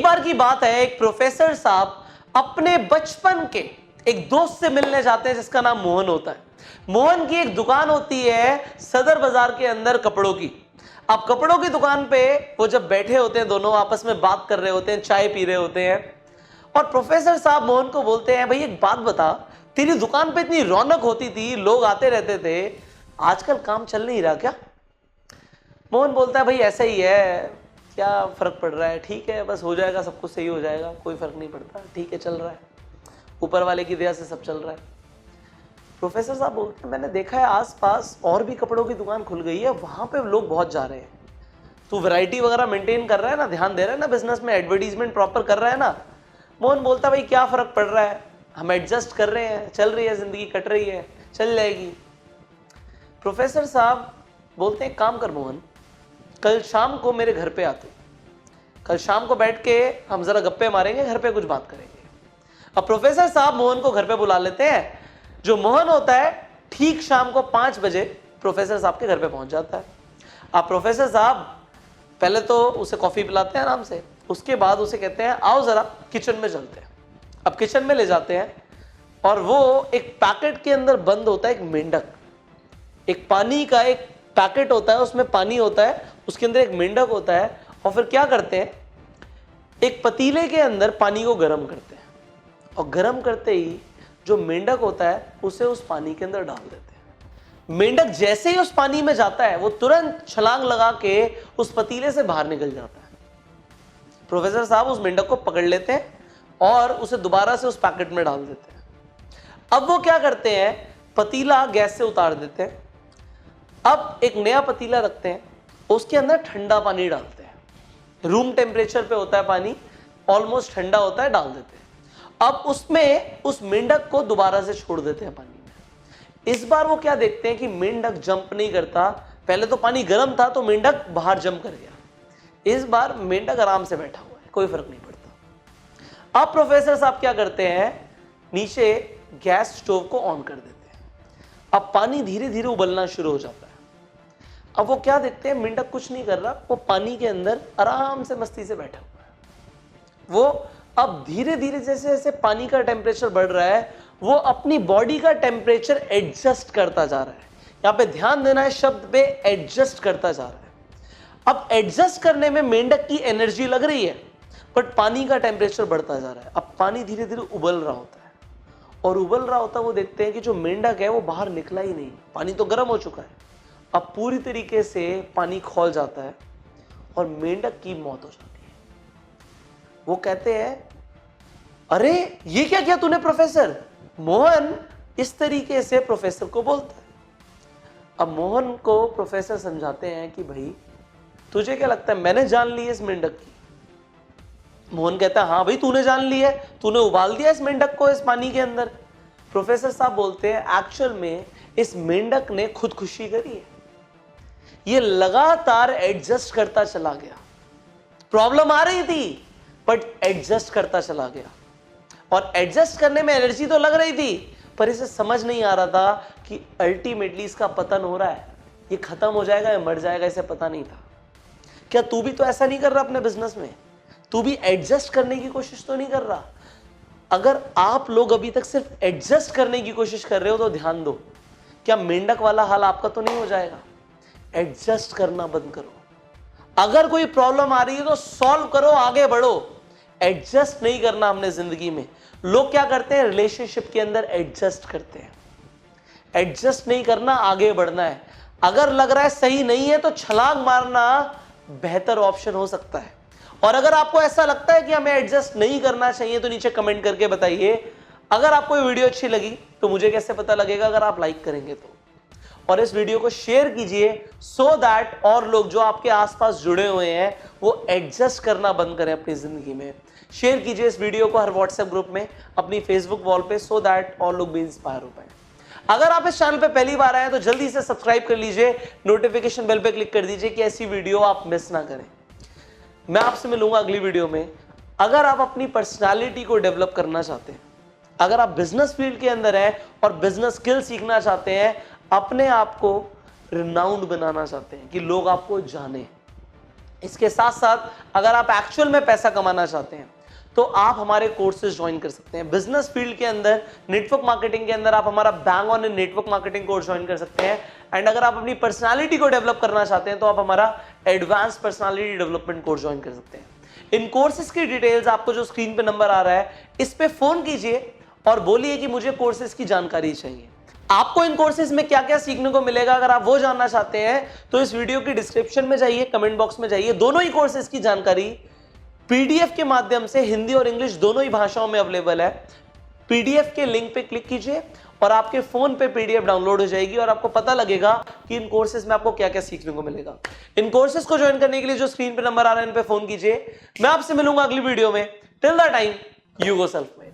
बार की बात है, एक प्रोफेसर साहब अपने बचपन के एक दोस्त से मिलने जाते हैं जिसका नाम मोहन होता है। मोहन की एक दुकान होती है सदर बाजार के अंदर कपड़ों की। अब कपड़ों की दुकान पे वो जब बैठे होते हैं, दोनों आपस में बात कर रहे होते हैं, चाय पी रहे होते हैं, और प्रोफेसर साहब मोहन को बोलते हैं, भाई एक बात बता, तेरी दुकान पे इतनी रौनक होती थी, लोग आते रहते थे, आजकल काम चल नहीं रहा क्या? मोहन बोलता है, भाई ऐसा ही है, क्या फर्क पड़ रहा है, ठीक है, बस हो जाएगा, सब कुछ सही हो जाएगा, कोई फर्क नहीं पड़ता, ठीक है, चल रहा है, ऊपर वाले की दया से सब चल रहा है। प्रोफेसर साहब बोलते हैं, मैंने देखा है आसपास और भी कपड़ों की दुकान खुल गई है, वहां पे लोग बहुत जा रहे हैं, तू वैरायटी वगैरह मेंटेन कर रहा है ना, ध्यान दे रहा है ना बिजनेस में, एडवर्टीजमेंट प्रॉपर कर रहा है ना? मोहन बोलता है, भाई क्या फर्क पड़ रहा है, हम एडजस्ट कर रहे हैं, चल रही है जिंदगी, कट रही है, चल जाएगी। प्रोफेसर साहब बोलते हैं, काम कर मोहन, कल शाम को मेरे घर पे आते, कल शाम को बैठ के हम जरा गप्पे मारेंगे, घर पे कुछ बात करेंगे। अब प्रोफेसर साहब मोहन को घर पे बुला लेते हैं। जो मोहन होता है ठीक शाम को 5 बजे प्रोफेसर साहब के घर पे पहुंच जाता है। अब प्रोफेसर साहब पहले तो उसे कॉफी पिलाते हैं आराम से, उसके बाद उसे कहते हैं, आओ जरा किचन में चलते हैं। अब किचन में ले जाते हैं और वो एक पैकेट के अंदर बंद होता है एक मेंढक, एक पानी का एक पैकेट होता है, उसमें पानी होता है, उसके अंदर एक मेंढक होता है, और फिर क्या करते हैं, एक पतीले के अंदर पानी को गर्म करते हैं, और गर्म करते ही जो मेंढक होता है उसे उस पानी के अंदर डाल देते हैं। मेंढक जैसे ही उस पानी में जाता है, वो तुरंत छलांग लगा के उस पतीले से बाहर निकल जाता है। प्रोफेसर साहब उस मेंढक को पकड़ लेते हैं और उसे दोबारा से उस पैकेट में डाल देते हैं। अब वो क्या करते हैं, पतीला गैस से उतार देते हैं, अब एक नया पतीला रखते हैं, उसके अंदर ठंडा पानी डालते हैं, रूम टेम्परेचर पे होता है पानी, ऑलमोस्ट ठंडा होता है, डाल देते हैं। अब उसमें उस मेंढक को दोबारा से छोड़ देते हैं पानी में। इस बार वो क्या देखते हैं कि मेंढक जंप नहीं करता, पहले तो पानी गर्म था तो मेंढक बाहर जंप कर गया, इस बार मेंढक आराम से बैठा हुआ है, कोई फर्क नहीं पड़ता। अब प्रोफेसर साहब क्या करते हैं, नीचे गैस स्टोव को ऑन कर देते हैं। अब पानी धीरे धीरे उबलना शुरू हो जाता है। अब वो क्या देखते हैं, मेंढक कुछ नहीं कर रहा, वो पानी के अंदर आराम से मस्ती से बैठा हुआ है। वो अब धीरे धीरे जैसे जैसे पानी का टेम्परेचर बढ़ रहा है, वो अपनी बॉडी का टेम्परेचर एडजस्ट करता जा रहा है। यहां पे ध्यान देना है शब्द पे, एडजस्ट करता जा रहा है। अब एडजस्ट करने में मेंढक की एनर्जी लग रही है, बट पानी का टेम्परेचर बढ़ता जा रहा है। अब पानी धीरे धीरे उबल रहा होता है, और उबल रहा होता है, वो देखते हैं कि जो मेंढक है वो बाहर निकला ही नहीं, पानी तो गर्म हो चुका है। अब पूरी तरीके से पानी खौल जाता है और मेंढक की मौत हो जाती है। वो कहते हैं, अरे ये क्या किया तूने प्रोफेसर? मोहन इस तरीके से प्रोफेसर को बोलता है। अब मोहन को प्रोफेसर समझाते हैं कि भाई तुझे क्या लगता है मैंने जान ली है इस मेंढक की? मोहन कहता है, हाँ भाई तूने जान ली है, तूने उबाल दिया इस मेंढक को इस पानी के अंदर। प्रोफेसर साहब बोलते हैं, एक्चुअल में इस मेंढक ने खुदकुशी करी है, ये लगातार एडजस्ट करता चला गया, प्रॉब्लम आ रही थी बट एडजस्ट करता चला गया, और एडजस्ट करने में एनर्जी तो लग रही थी, पर इसे समझ नहीं आ रहा था कि अल्टीमेटली इसका पतन हो रहा है, ये खत्म हो जाएगा या मर जाएगा, इसे पता नहीं था। क्या तू भी तो ऐसा नहीं कर रहा अपने बिजनेस में? तू भी एडजस्ट करने की कोशिश तो नहीं कर रहा? अगर आप लोग अभी तक सिर्फ एडजस्ट करने की कोशिश कर रहे हो तो ध्यान दो, क्या मेंढक वाला हाल आपका तो नहीं हो जाएगा? एडजस्ट करना बंद करो। अगर कोई प्रॉब्लम आ रही है तो सॉल्व करो, आगे बढ़ो। एडजस्ट नहीं करना हमने जिंदगी में। लोग क्या करते हैं, रिलेशनशिप के अंदर एडजस्ट करते हैं। एडजस्ट नहीं करना, आगे बढ़ना है। अगर लग रहा है सही नहीं है तो छलांग मारना बेहतर ऑप्शन हो सकता है। और अगर आपको ऐसा लगता है कि हमें एडजस्ट नहीं करना चाहिए तो नीचे कमेंट करके बताइए। अगर आपको ये वीडियो अच्छी लगी तो मुझे कैसे पता लगेगा? अगर आप लाइक करेंगे तो। और इस वीडियो को शेयर कीजिए सो दैट और लोग जो आपके आसपास जुड़े हुए हैं वो एडजस्ट करना बंद करें अपनी जिंदगी में। शेयर कीजिए इस वीडियो को हर व्हाट्सएप ग्रुप में, अपनी फेसबुक वॉल पे, सो दैट और लोग भी इंस्पायर हो पाए। अगर आप इस चैनल पे पहली बार आए हैं तो जल्दी से सब्सक्राइब कर लीजिए, नोटिफिकेशन बेल पे क्लिक कर दीजिए कि ऐसी वीडियो आप मिस ना करें। मैं आपसे मिलूंगा अगली वीडियो में। अगर आप अपनी पर्सनालिटी को डेवलप करना चाहते हैं, अगर आप बिजनेस फील्ड के अंदर हैं और बिजनेस स्किल सीखना चाहते हैं, अपने आप को रिनाउंड बनाना चाहते हैं कि लोग आपको जाने, इसके साथ साथ अगर आप एक्चुअल में पैसा कमाना चाहते हैं तो आप हमारे कोर्सेज ज्वाइन कर सकते हैं। बिजनेस फील्ड के अंदर, नेटवर्क मार्केटिंग के अंदर आप हमारा bang on in network marketing course join कर सकते हैं। एंड अगर आप अपनी पर्सनालिटी को डेवलप करना चाहते हैं तो आप हमारा advance personality development course join कर सकते हैं। इन कोर्सेज की डिटेल्स आपको जो स्क्रीन पे नंबर आ रहा है इस पे फोन कीजिए और बोलिए कि मुझे कोर्सेज की जानकारी चाहिए। आपको इन कोर्सेज में क्या क्या सीखने को मिलेगा अगर आप वो जानना चाहते हैं तो इस वीडियो की डिस्क्रिप्शन में जाइए, कमेंट बॉक्स में जाइए। दोनों ही कोर्सेज की जानकारी पीडीएफ के माध्यम से हिंदी और इंग्लिश दोनों ही भाषाओं में अवेलेबल है। पीडीएफ के लिंक पे क्लिक कीजिए और आपके फोन पे पीडीएफ डाउनलोड हो जाएगी और आपको पता लगेगा कि इन कोर्सेज में आपको क्या क्या सीखने को मिलेगा। इन कोर्सेज को ज्वाइन करने के लिए जो स्क्रीन पे नंबर आ रहा है इन पे फोन कीजिए। मैं आपसे मिलूंगा अगली वीडियो में। Till the time, you go self made.